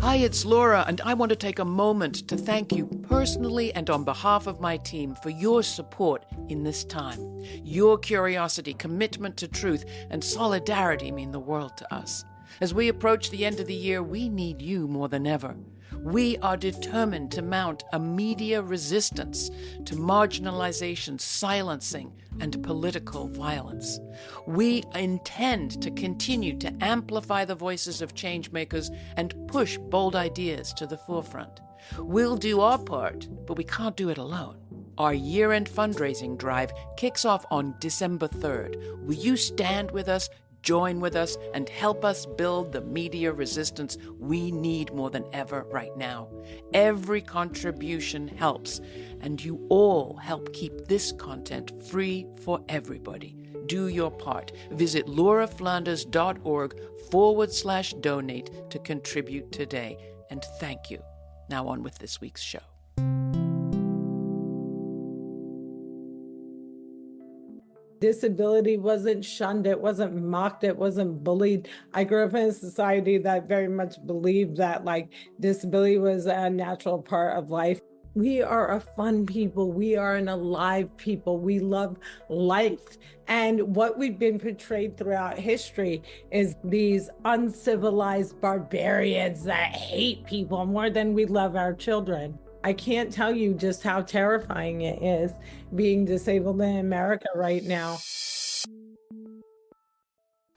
Hi, it's Laura, and I want to take a moment to thank you personally and on behalf of my team for your support in this time. Your curiosity, commitment to truth, and solidarity mean the world to us. As we approach the end of the year, we need you more than ever. We are determined to mount a media resistance to marginalization, silencing, and political violence. We intend to continue to amplify the voices of changemakers and push bold ideas to the forefront. We'll do our part, but we can't do it alone. Our year-end fundraising drive kicks off on December 3rd. Will you stand with us, join with us, and help us build the media resistance we need more than ever right now? Every contribution helps, and you all help keep this content free for everybody. Do your part. Visit lauraflanders.org/donate to contribute today. And thank you. Now on with this week's show. Disability wasn't shunned, it wasn't mocked, it wasn't bullied. I grew up in a society that very much believed that disability was a natural part of life. We are a fun people. We are an alive people. We love life. And what we've been portrayed throughout history is these uncivilized barbarians that hate people more than we love our children. I can't tell you just how terrifying it is being disabled in America right now.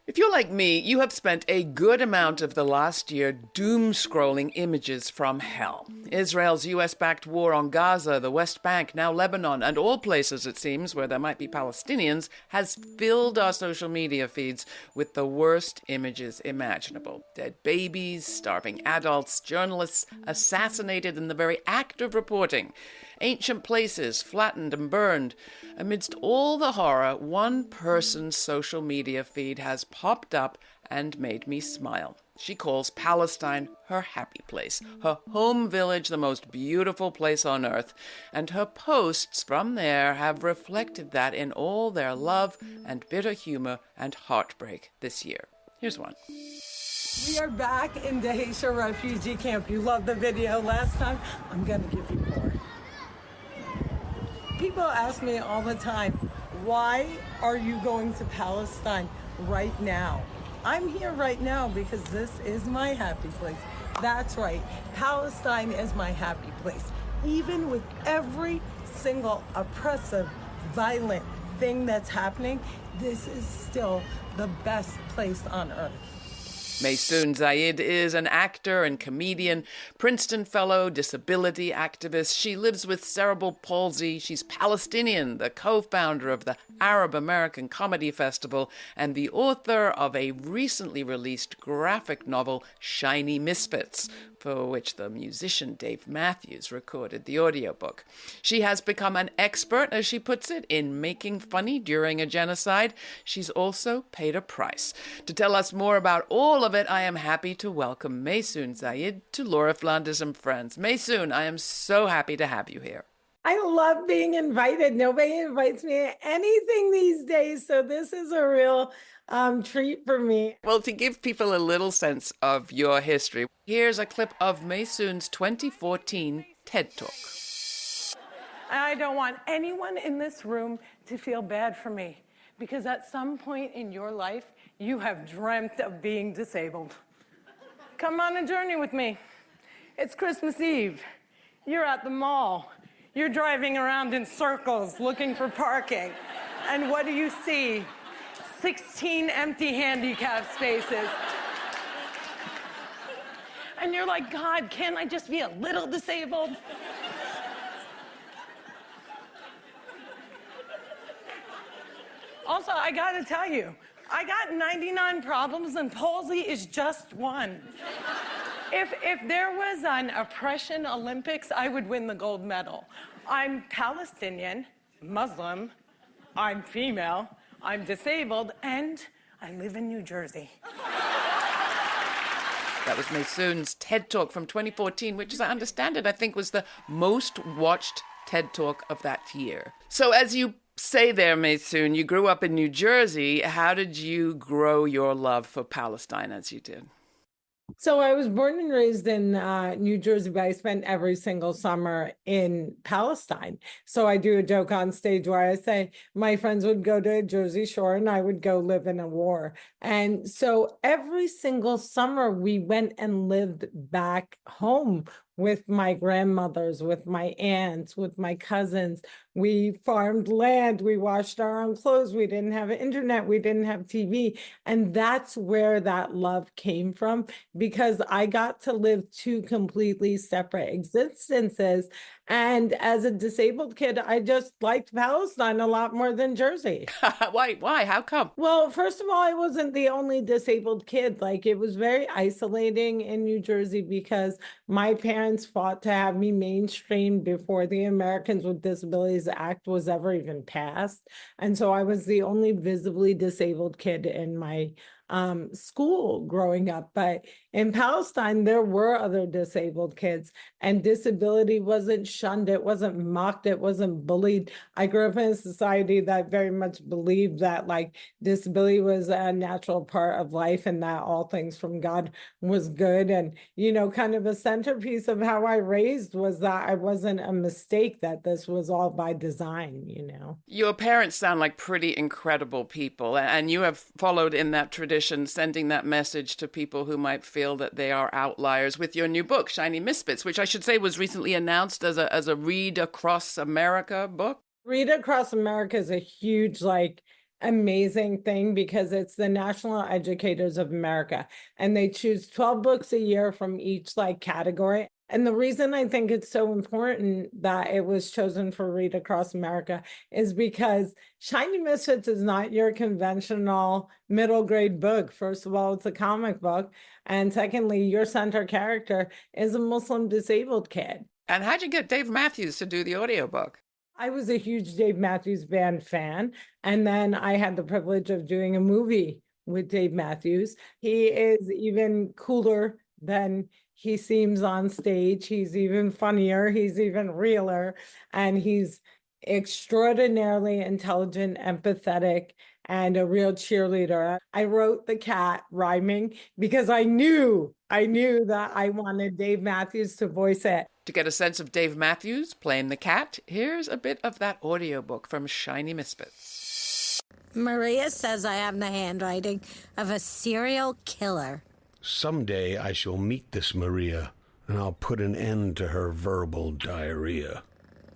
If you're like me, you have spent a good amount of the last year doom-scrolling images from hell. Israel's US-backed war on Gaza, the West Bank, now Lebanon, and all places, it seems, where there might be Palestinians, has filled our social media feeds with the worst images imaginable. Dead babies, starving adults, journalists assassinated in the very act of reporting, ancient places flattened and burned. Amidst all the horror, one person's social media feed has popped up and made me smile. She calls Palestine her happy place, her home village the most beautiful place on earth, and her posts from there have reflected that in all their love and bitter humor and heartbreak this year. Here's one. We are back in Dheisheh refugee camp. You loved the video last time. I'm going to give you more. People ask me all the time, why are you going to Palestine right now? I'm here right now because this is my happy place. That's right. Palestine is my happy place. Even with every single oppressive, violent thing that's happening, this is still the best place on earth. Maysoon Zayid is an actor and comedian, Princeton Fellow, disability activist. She lives with cerebral palsy. She's Palestinian, the co-founder of the Arab American Comedy Festival, and the author of a recently released graphic novel, Shiny Misfits, for which the musician Dave Matthews recorded the audiobook. She has become an expert, as she puts it, in making funny during a genocide. She's also paid a price. To tell us more about all of it, I am happy to welcome Maysoon Zayid to Laura Flanders and Friends. Maysoon, I am so happy to have you here. I love being invited. Nobody invites me to anything these days, so this is a real treat for me. Well, to give people a little sense of your history, here's a clip of Maysoon's 2014 TED Talk. I don't want anyone in this room to feel bad for me, because at some point in your life, you have dreamt of being disabled. Come on a journey with me. It's Christmas Eve. You're at the mall. You're driving around in circles looking for parking. And what do you see? 16 empty handicap spaces. And you're like, God, can't I just be a little disabled? Also, I gotta tell you, I got 99 problems and palsy is just one. If there was an oppression Olympics, I would win the gold medal. I'm Palestinian, Muslim, I'm female, I'm disabled, and I live in New Jersey. That was Maysoon's TED Talk from 2014, which, as I understand it, I think was the most watched TED Talk of that year. So as you say there, Maysoon, you grew up in New Jersey. How did you grow your love for Palestine as you did? So I was born and raised in New Jersey, but I spent every single summer in Palestine. So I do a joke on stage where I say my friends would go to Jersey Shore and I would go live in a war. And so every single summer we went and lived back home with my grandmothers, with my aunts, with my cousins. We farmed land, we washed our own clothes, we didn't have internet, we didn't have TV. And that's where that love came from because I got to live two completely separate existences. And as a disabled kid, I just liked Palestine a lot more than Jersey. Why? Why? How come? Well, first of all, I wasn't the only disabled kid. Like it was very isolating in New Jersey because my parents fought to have me mainstreamed before the Americans with Disabilities Act was ever even passed. And so I was the only visibly disabled kid in my school growing up. But in Palestine, there were other disabled kids, and disability wasn't shunned, it wasn't mocked, it wasn't bullied. I grew up in a society that very much believed that like disability was a natural part of life and that all things from God was good. And, kind of a centerpiece of how I raised was that I wasn't a mistake, that this was all by design. Your parents sound like pretty incredible people, and you have followed in that tradition, sending that message to people who might feel that they are outliers with your new book, Shiny Misfits, which I should say was recently announced as a Read Across America book. Read Across America is a huge, amazing thing because it's the National Educators of America, and they choose 12 books a year from each category. And the reason I think it's so important that it was chosen for Read Across America is because Shiny Misfits is not your conventional middle grade book. First of all, it's a comic book. And secondly, your center character is a Muslim disabled kid. And how'd you get Dave Matthews to do the audiobook? I was a huge Dave Matthews Band fan. And then I had the privilege of doing a movie with Dave Matthews. He is even cooler than he seems on stage. He's even funnier. He's even realer. And he's extraordinarily intelligent, empathetic, and a real cheerleader. I wrote the cat rhyming because I knew that I wanted Dave Matthews to voice it. To get a sense of Dave Matthews playing the cat, here's a bit of that audiobook from Shiny Misfits. Maria says I have the handwriting of a serial killer. Someday I shall meet this Maria, and I'll put an end to her verbal diarrhea.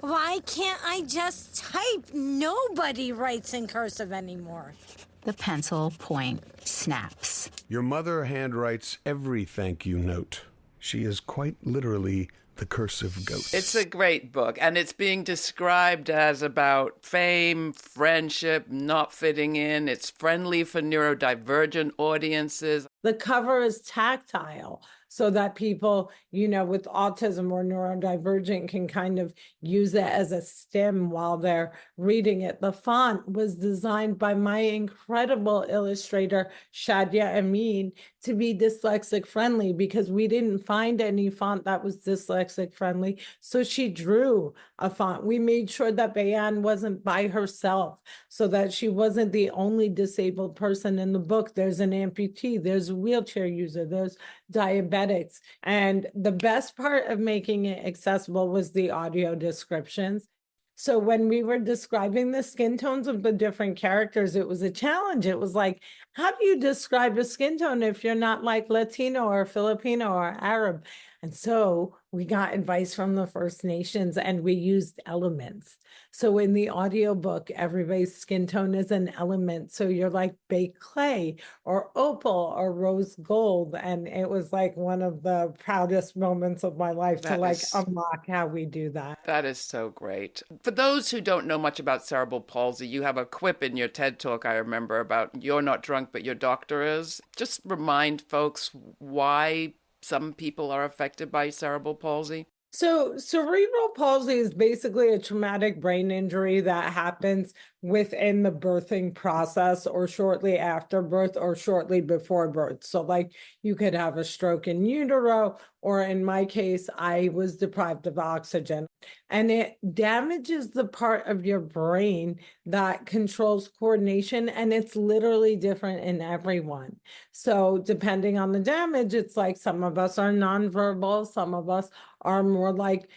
Why can't I just type? Nobody writes in cursive anymore. The pencil point snaps. Your mother handwrites every thank you note. She is quite literally the cursive goat. It's a great book, and it's being described as about fame, friendship, not fitting in. It's friendly for neurodivergent audiences. The cover is tactile so that people, with autism or neurodivergent can kind of use it as a stim while they're reading it. The font was designed by my incredible illustrator, Shadia Amin, to be dyslexic friendly because we didn't find any font that was dyslexic friendly. So she drew a font. We made sure that Bayan wasn't by herself so that she wasn't the only disabled person in the book. There's an amputee, there's a wheelchair user, there's diabetics. And the best part of making it accessible was the audio descriptions. So when we were describing the skin tones of the different characters, it was a challenge. It was like, how do you describe a skin tone if you're not like Latino or Filipino or Arab? And so we got advice from the First Nations and we used elements. So in the audiobook, everybody's skin tone is an element. So you're like baked clay or opal or rose gold. And it was like one of the proudest moments of my life to unlock how we do that. That is so great. For those who don't know much about cerebral palsy, you have a quip in your TED Talk, I remember, about you're not drunk, but your doctor is. Just remind folks why some people are affected by cerebral palsy. So cerebral palsy is basically a traumatic brain injury that happens within the birthing process or shortly after birth or shortly before birth. So like you could have a stroke in utero, or in my case, I was deprived of oxygen, and it damages the part of your brain that controls coordination, and it's literally different in everyone. So depending on the damage, it's like some of us are nonverbal, some of us are more like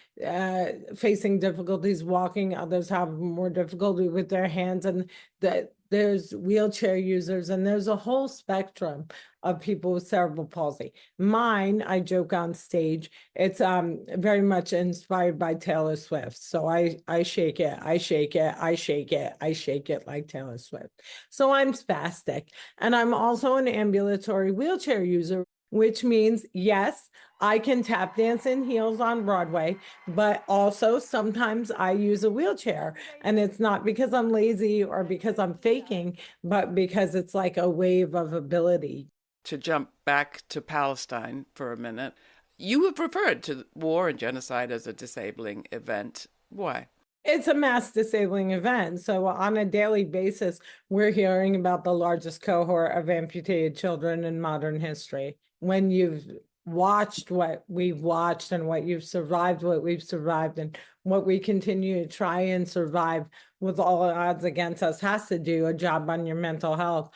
facing difficulties walking, others have more difficulty with their hands, and that there's wheelchair users, and there's a whole spectrum of people with cerebral palsy. Mine, I joke on stage, it's very much inspired by Taylor Swift. So I shake it, I shake it, I shake it, I shake it like Taylor Swift. So I'm spastic, and I'm also an ambulatory wheelchair user, which means, yes, I can tap dance in heels on Broadway, but also sometimes I use a wheelchair. And it's not because I'm lazy or because I'm faking, but because it's like a wave of ability. To jump back to Palestine for a minute, you have referred to war and genocide as a disabling event. Why? It's a mass disabling event. So on a daily basis, we're hearing about the largest cohort of amputated children in modern history. When you've watched what we've watched and what you've survived, what we've survived, and what we continue to try and survive with all odds against us, has to do a job on your mental health.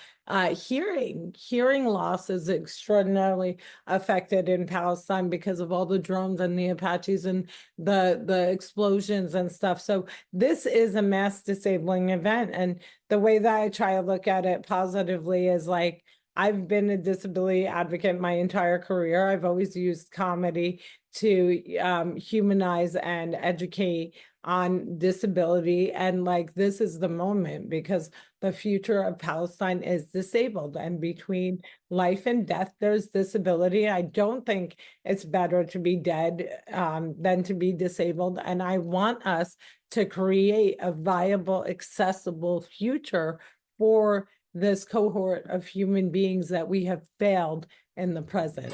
Hearing loss is extraordinarily affected in Palestine because of all the drones and the Apaches and the explosions and stuff. So this is a mass disabling event. And the way that I try to look at it positively is like, I've been a disability advocate my entire career. I've always used comedy to humanize and educate on disability. And like, this is the moment, because the future of Palestine is disabled. And between life and death, there's disability. I don't think it's better to be dead than to be disabled. And I want us to create a viable, accessible future for this cohort of human beings that we have failed in the present.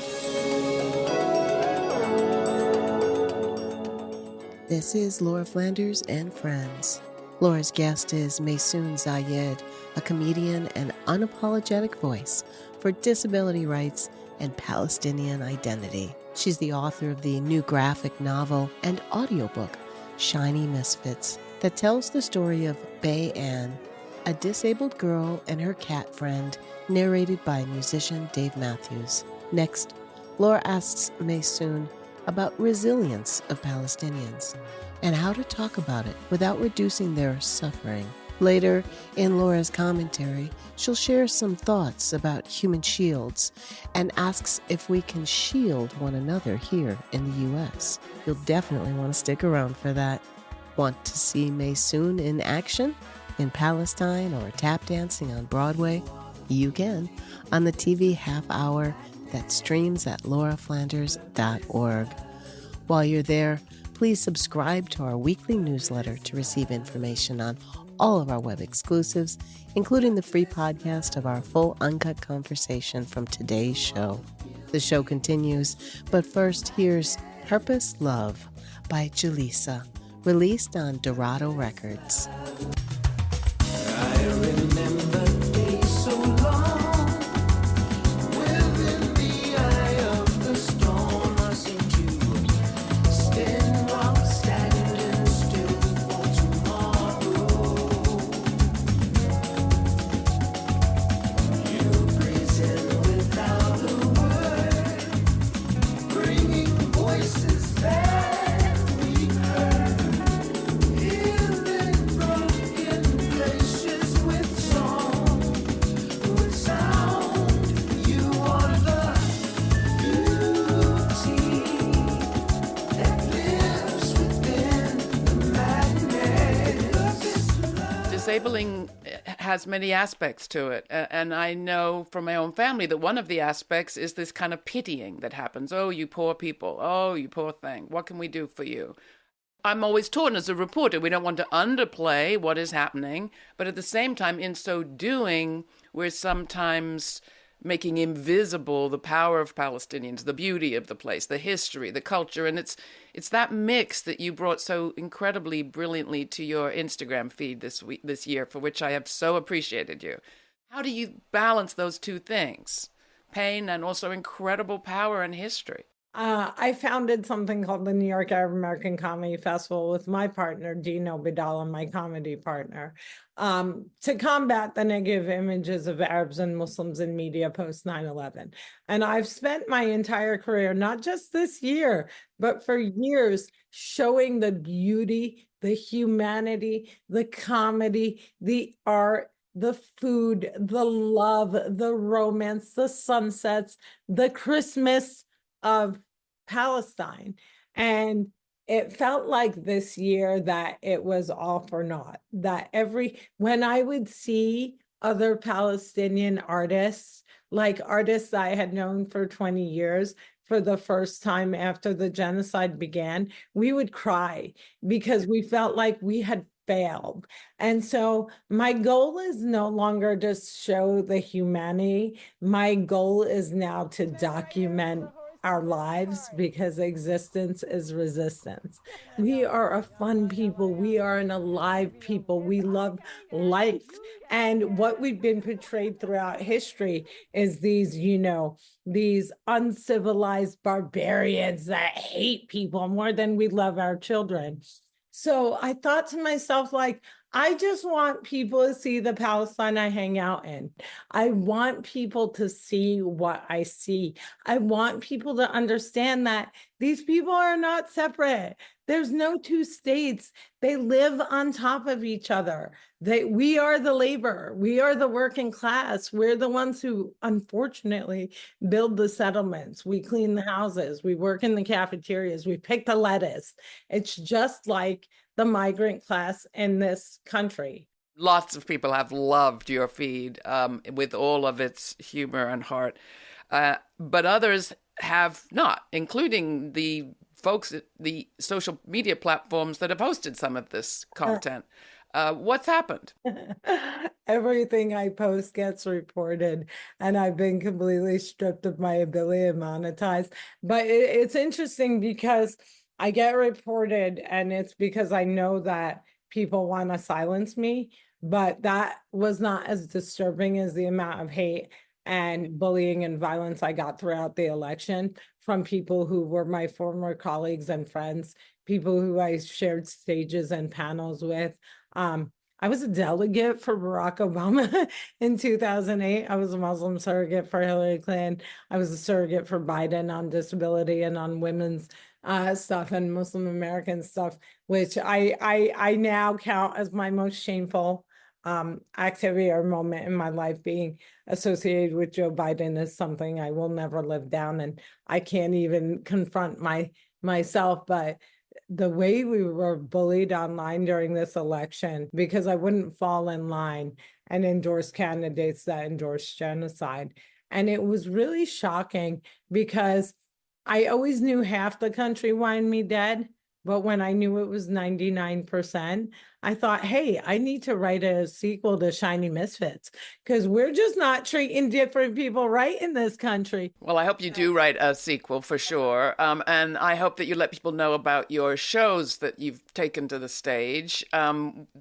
This is Laura Flanders and Friends. Laura's guest is Maysoon Zayid, a comedian and unapologetic voice for disability rights and Palestinian identity. She's the author of the new graphic novel and audiobook, Shiny Misfits, that tells the story of Bay Ann, a disabled girl and her cat friend, narrated by musician Dave Matthews. Next, Laura asks Maysoon about resilience of Palestinians and how to talk about it without reducing their suffering. Later, in Laura's commentary, she'll share some thoughts about human shields and asks if we can shield one another here in the U.S. You'll definitely want to stick around for that. Want to see Maysoon in action? In Palestine or tap dancing on Broadway? You can on the TV half hour that streams at lauraflanders.org. While you're there, please subscribe to our weekly newsletter to receive information on all of our web exclusives, including the free podcast of our full uncut conversation from today's show. The show continues, but first here's Purpose Love by Jaleesa, released on Dorado Records. I remember days so long, within the eye of the storm. I seem to stand while standing still for tomorrow. You present without a word, bringing voices that we've heard. Healing broken places with song, with sound. You are the beauty that lives within the madness. Disabling has many aspects to it. And I know from my own family that one of the aspects is this kind of pitying that happens. Oh, you poor people. Oh, you poor thing. What can we do for you? I'm always taught as a reporter, we don't want to underplay what is happening, but at the same time, in so doing, we're sometimes making invisible the power of Palestinians, the beauty of the place, the history, the culture. And it's that mix that you brought so incredibly brilliantly to your Instagram feed this year, for which I have so appreciated you. How do you balance those two things? Pain and also incredible power and history. I founded something called the New York Arab American Comedy Festival with my partner, Dino Bidala, my comedy partner, to combat the negative images of Arabs and Muslims in media post 9/11. And I've spent my entire career, not just this year, but for years, showing the beauty, the humanity, the comedy, the art, the food, the love, the romance, the sunsets, the Christmas of Palestine. And it felt like this year that it was all for naught, that when I would see other Palestinian artists, like artists I had known for 20 years, for the first time after the genocide began, we would cry because we felt like we had failed. And so my goal is no longer to show the humanity. My goal is now to document our lives, because existence is resistance. We are a fun people. We are an alive people. We love life. And what we've been portrayed throughout history is these uncivilized barbarians that hate people more than we love our children. So I thought to myself, like, I just want people to see the Palestine I hang out in. I want people to see what I see. I want people to understand that these people are not separate. There's no two states. They live on top of each other. We are the labor. We are the working class. We're the ones who, unfortunately, build the settlements. We clean the houses. We work in the cafeterias. We pick the lettuce. It's just like the migrant class in this country. Lots of people have loved your feed with all of its humor and heart, but others have not, including the folks at the social media platforms that have hosted some of this content. What's happened? Everything I post gets reported, and I've been completely stripped of my ability to monetize. But it's interesting because I get reported, and it's because I know that people want to silence me, but that was not as disturbing as the amount of hate and bullying and violence I got throughout the election from people who were my former colleagues and friends, people who I shared stages and panels with. I was a delegate for Barack Obama in 2008. I was a Muslim surrogate for Hillary Clinton. I was a surrogate for Biden on disability and on women's stuff and Muslim American stuff, which I now count as my most shameful activity or moment in my life. Being associated with Joe Biden is something I will never live down, and I can't even confront myself. But the way we were bullied online during this election, because I wouldn't fall in line and endorse candidates that endorsed genocide. And it was really shocking because I always knew half the country wanted me dead. But when I knew it was 99%, I thought, hey, I need to write a sequel to Shiny Misfits, because we're just not treating different people right in this country. Well, I hope you do write a sequel for sure. And I hope that you let people know about your shows that you've taken to the stage.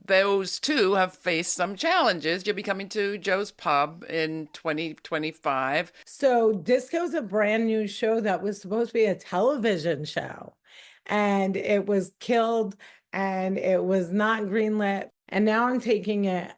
Those too have faced some challenges. You'll be coming to Joe's Pub in 2025. So Disco is a brand new show that was supposed to be a television show. And it was killed, and it was not greenlit. And now I'm taking it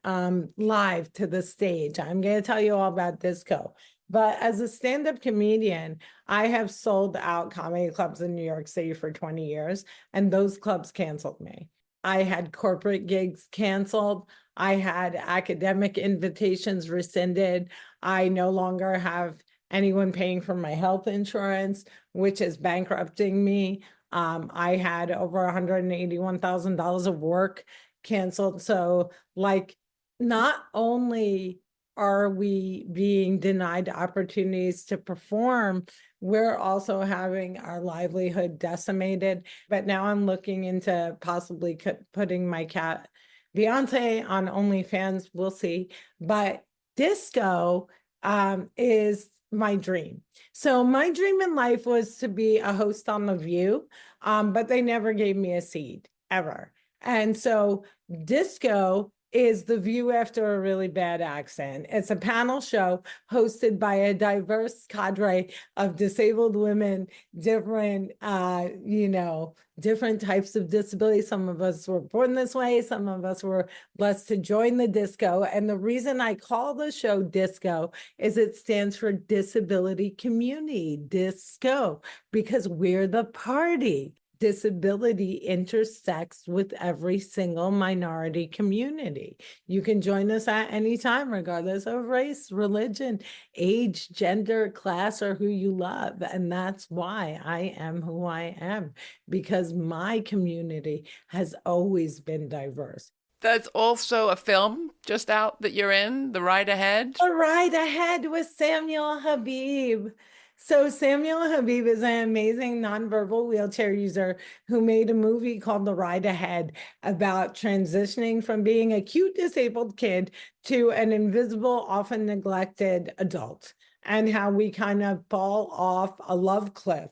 live to the stage. I'm going to tell you all about Disco. But as a stand-up comedian, I have sold out comedy clubs in New York City for 20 years, and those clubs canceled me. I had corporate gigs canceled. I had academic invitations rescinded. I no longer have anyone paying for my health insurance, which is bankrupting me. I had over $181,000 of work canceled. So, like, not only are we being denied opportunities to perform, we're also having our livelihood decimated. But now I'm looking into possibly putting my cat Beyonce on OnlyFans. We'll see. But Disco is my dream. So my dream in life was to be a host on The View, but they never gave me a seat ever. And so disco is The View after a really bad accent. It's a panel show hosted by a diverse cadre of disabled women, different, different types of disability. Some of us were born this way. Some of us were blessed to join the disco. And the reason I call the show disco is it stands for Disability Community, disco, because we're the party. Disability intersects with every single minority community. You can join us at any time, regardless of race, religion, age, gender, class, or who you love. And that's why I am who I am, because my community has always been diverse. There's also a film just out that you're in, The Ride Ahead. The Ride Ahead with Samuel Habib. So Samuel Habib is an amazing nonverbal wheelchair user who made a movie called The Ride Ahead about transitioning from being a cute disabled kid to an invisible, often neglected adult, and how we kind of fall off a love cliff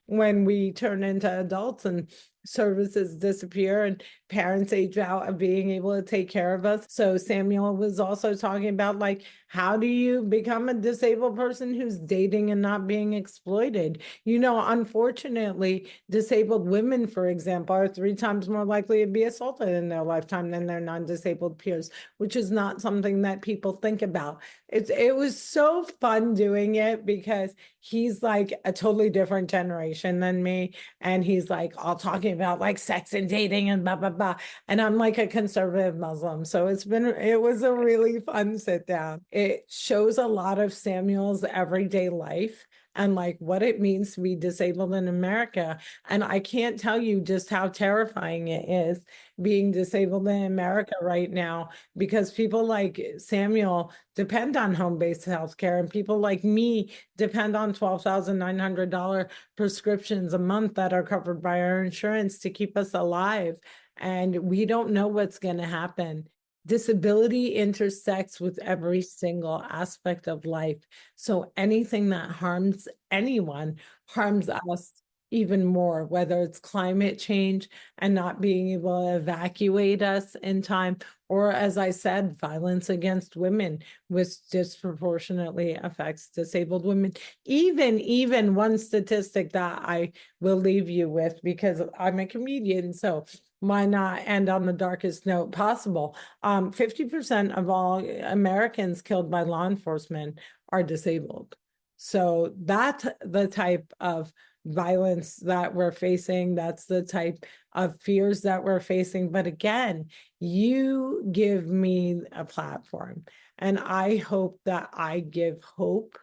when we turn into adults and services disappear and parents age out of being able to take care of us. So Samuel was also talking about, like, how do you become a disabled person who's dating and not being exploited? Unfortunately, disabled women, for example, are 3 times more likely to be assaulted in their lifetime than their non-disabled peers, which is not something that people think about. It was so fun doing it because he's like a totally different generation than me. And he's like all talking about like sex and dating and blah, blah, blah. And I'm like a conservative Muslim. So it was a really fun sit down. It shows a lot of Samuel's everyday life and like what it means to be disabled in America. And I can't tell you just how terrifying it is being disabled in America right now, because people like Samuel depend on home-based healthcare, and people like me depend on $12,900 prescriptions a month that are covered by our insurance to keep us alive. And we don't know what's going to happen. Disability intersects with every single aspect of life. So anything that harms anyone harms us even more, whether it's climate change and not being able to evacuate us in time, or, as I said, violence against women, which disproportionately affects disabled women. Even one statistic that I will leave you with, because I'm a comedian, so why not end on the darkest note possible? 50% of all Americans killed by law enforcement are disabled. So that's the type of violence that we're facing. That's the type of fears that we're facing. But again, you give me a platform, and I hope that I give hope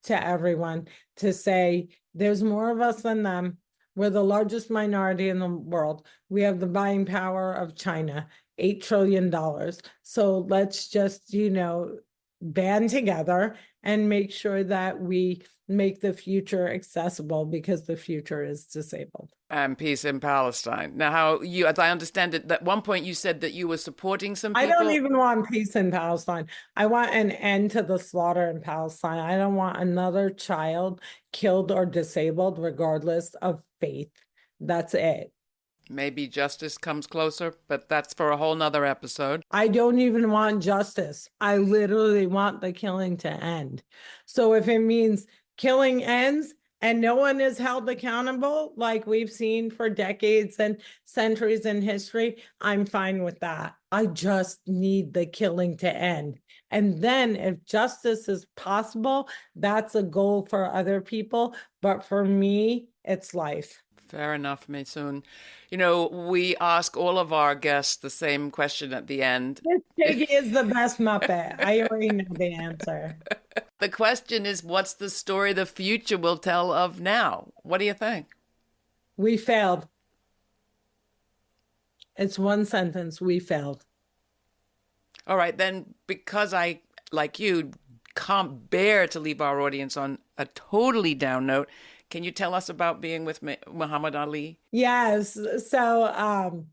to everyone to say there's more of us than them. We're the largest minority in the world. We have the buying power of China, $8 trillion. So let's just, band together and make sure that we make the future accessible, because the future is disabled. And peace in Palestine. Now, how you, as I understand it, at one point you said that you were supporting some people. I don't even want peace in Palestine. I want an end to the slaughter in Palestine. I don't want another child killed or disabled, regardless of faith. That's it. Maybe justice comes closer, but that's for a whole nother episode. I don't even want justice. I literally want the killing to end. So if it means killing ends and no one is held accountable, like we've seen for decades and centuries in history, I'm fine with that. I just need the killing to end. And then if justice is possible, that's a goal for other people. But for me, it's life. Fair enough, Maysoon. We ask all of our guests the same question at the end. This piggy is the best Muppet. I already know the answer. The question is, what's the story the future will tell of now? What do you think? We failed. It's one sentence. We failed. All right, then, because I, like you, can't bear to leave our audience on a totally down note, can you tell us about being with Muhammad Ali? Yes. So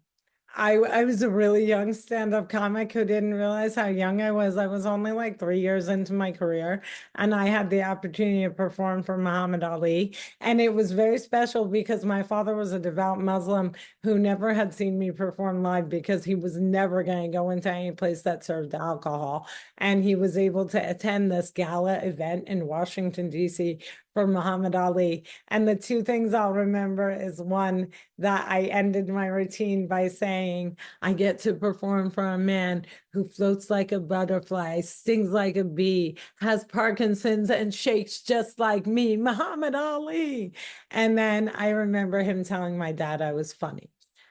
I was a really young stand-up comic who didn't realize how young I was. I was only like 3 years into my career, and I had the opportunity to perform for Muhammad Ali. And it was very special because my father was a devout Muslim who never had seen me perform live because he was never going to go into any place that served alcohol. And he was able to attend this gala event in Washington, D.C. for Muhammad Ali. And the two things I'll remember is one, that I ended my routine by saying, I get to perform for a man who floats like a butterfly, stings like a bee, has Parkinson's, and shakes just like me, Muhammad Ali. And then I remember him telling my dad I was funny.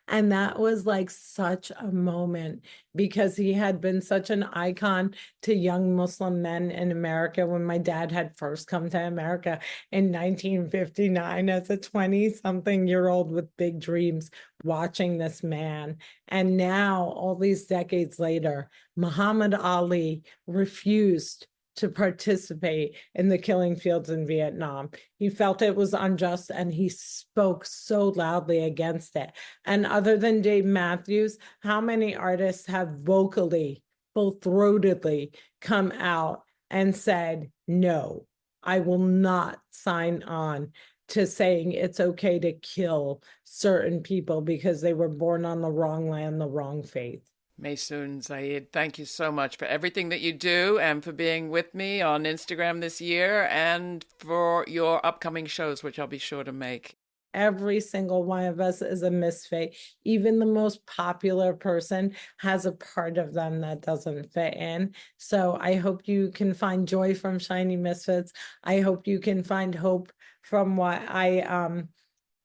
And that was like such a moment because he had been such an icon to young Muslim men in America when my dad had first come to America in 1959 as a 20-something-year-old with big dreams, watching this man. And now, all these decades later, Muhammad Ali refused to participate in the killing fields in Vietnam. He felt it was unjust and he spoke so loudly against it. And other than Dave Matthews, how many artists have vocally, full-throatedly come out and said, no, I will not sign on to saying it's okay to kill certain people because they were born on the wrong land, the wrong faith. Maysoon Zayid, thank you so much for everything that you do and for being with me on Instagram this year and for your upcoming shows, which I'll be sure to make. Every single one of us is a misfit. Even the most popular person has a part of them that doesn't fit in. So I hope you can find joy from Shiny Misfits. I hope you can find hope from what I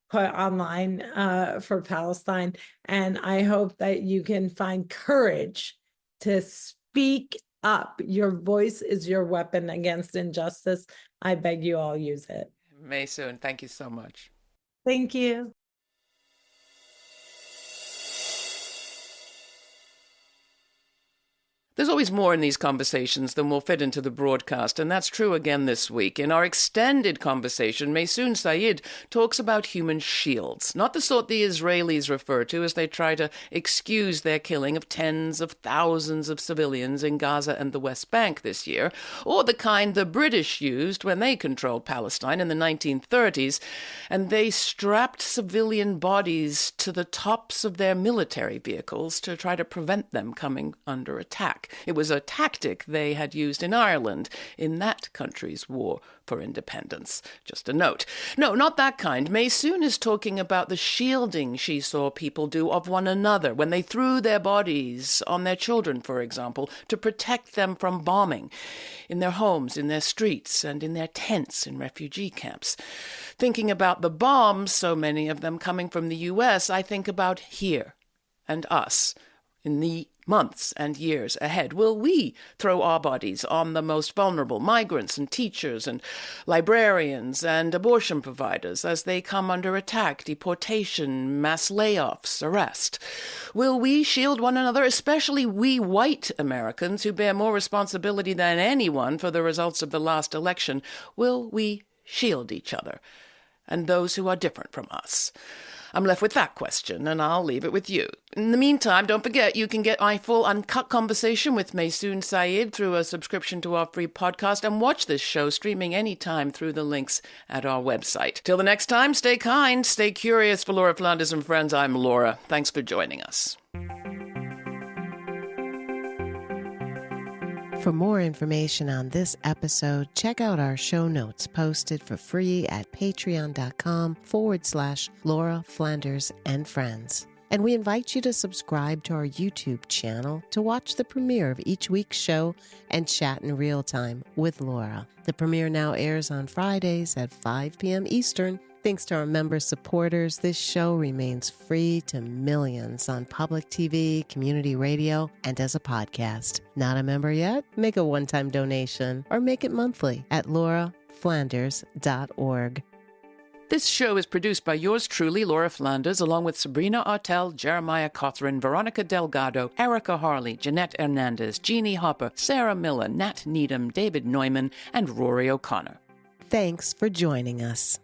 put online for Palestine. And I hope that you can find courage to speak up. Your voice is your weapon against injustice. I beg you all use it. Maysoon, thank you so much. Thank you. There's always more in these conversations than will fit into the broadcast, and that's true again this week. In our extended conversation, Maysoon Zayid talks about human shields, not the sort the Israelis refer to as they try to excuse their killing of tens of thousands of civilians in Gaza and the West Bank this year, or the kind the British used when they controlled Palestine in the 1930s, and they strapped civilian bodies to the tops of their military vehicles to try to prevent them coming under attack. It was a tactic they had used in Ireland in that country's war for independence. Just a note. No, not that kind. Maysoon is talking about the shielding she saw people do of one another when they threw their bodies on their children, for example, to protect them from bombing in their homes, in their streets, and in their tents in refugee camps. Thinking about the bombs, so many of them coming from the U.S., I think about here and us in the months and years ahead. Will we throw our bodies on the most vulnerable migrants and teachers and librarians and abortion providers as they come under attack, deportation, mass layoffs, arrest? Will we shield one another, especially we white Americans who bear more responsibility than anyone for the results of the last election? Will we shield each other and those who are different from us? I'm left with that question, and I'll leave it with you. In the meantime, don't forget you can get my full uncut conversation with Maysoon Zayid through a subscription to our free podcast and watch this show streaming anytime through the links at our website. Till the next time, stay kind, stay curious. For Laura Flanders and friends, I'm Laura. Thanks for joining us. For more information on this episode, check out our show notes posted for free at patreon.com/Laura Flanders and Friends. And we invite you to subscribe to our YouTube channel to watch the premiere of each week's show and chat in real time with Laura. The premiere now airs on Fridays at 5 p.m. Eastern. Thanks to our member supporters, this show remains free to millions on public TV, community radio, and as a podcast. Not a member yet? Make a one-time donation or make it monthly at lauraflanders.org. This show is produced by yours truly, Laura Flanders, along with Sabrina Artel, Jeremiah Cothran, Veronica Delgado, Erica Harley, Jeanette Hernandez, Jeannie Hopper, Sarah Miller, Nat Needham, David Neumann, and Rory O'Connor. Thanks for joining us.